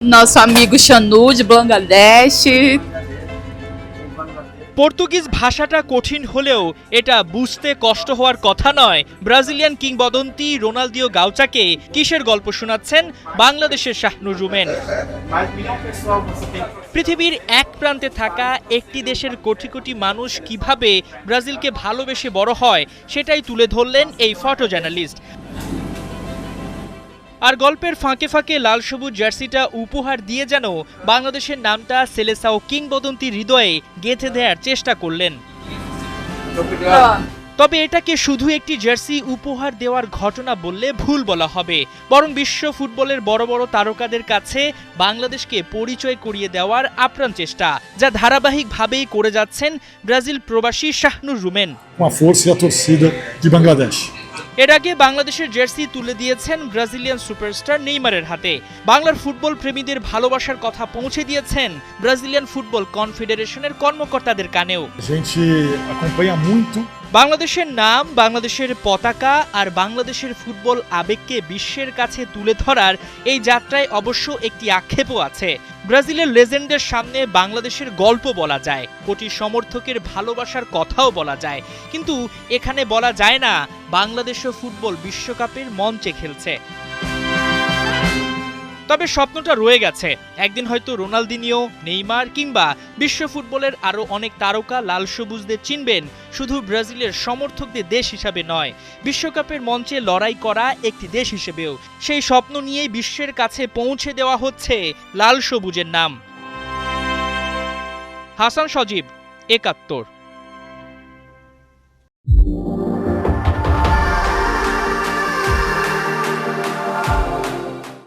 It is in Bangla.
Nosso amigo Chanu de Bangladesh. Portuguese ভাষাটা কঠিন হলেও এটা বুঝতে কষ্ট হওয়ার কথা নয়। ব্রাজিলিয়ান কিংবদন্তি রোনালদিও গাউচাকে কিসের গল্প শোনাচ্ছেন বাংলাদেশের শাহনুর রুমেন। পৃথিবীর এক প্রান্তে থাকা একটি দেশের কোটি কোটি মানুষ কিভাবে ব্রাজিলকে ভালোবেসে বড় হয় সেটাই তুলে ধরলেন এই ফটো জার্নালিস্ট। আর গল্পের ফাঁকে ফাঁকে লাল সবুজ জার্সিটা উপহার দিয়ে যেন বাংলাদেশের নামটা সেলেসাও কিংবদন্তি হৃদয়ে গেঁথে দেওয়ার চেষ্টা করলেন। তবে এটাকে শুধু একটি জার্সি উপহার দেওয়ার ঘটনা বললে ভুল বলা হবে, বরং বিশ্ব ফুটবলের বড় বড় তারকাদের কাছে বাংলাদেশকে পরিচয় করিয়ে দেওয়ার আপ্রাণ চেষ্টা, যা ধারাবাহিকভাবেই করে যাচ্ছেন ব্রাজিল প্রবাসী Shahnur rumen. Com a força e a torcida de Bangladesh. এর আগে বাংলাদেশের জার্সি তুলে দিয়েছেন ব্রাজিলিয়ান সুপারস্টার নেইমারের হাতে। বাংলার ফুটবল প্রেমীদের ভালোবাসার কথা পৌঁছে দিয়েছেন ব্রাজিলিয়ান ফুটবল কনফেডারেশনের কর্মকর্তাদের কানেও। A gente acompanha muito. বাংলাদেশের নাম, বাংলাদেশের পতাকা আর বাংলাদেশের ফুটবল আবেগকে বিশ্বের কাছে তুলে ধরার এই যাত্রায় অবশ্য একটি আক্ষেপও আছে। ব্রাজিলের লেজেন্ডের সামনে বাংলাদেশের গল্প বলা যায়, কোটি সমর্থকের ভালোবাসার কথাও বলা যায়, কিন্তু এখানে বলা যায় না বাংলাদেশও ফুটবল বিশ্বকাপের মঞ্চে খেলছে। তবে স্বপ্নটা রয়ে গেছে, একদিন হয়তো রোনালদিনিও, নেইমার কিংবা বিশ্ব ফুটবলের আরও অনেক তারকা লাল সবুজদের চিনবেন শুধু ব্রাজিলের সমর্থকদের দেশ হিসাবে নয়, বিশ্বকাপের মঞ্চে লড়াই করা একটি দেশ হিসেবেও। সেই স্বপ্ন নিয়েই বিশ্বের কাছে পৌঁছে দেওয়া হচ্ছে লাল সবুজের নাম। হাসান সজীব, ৭১।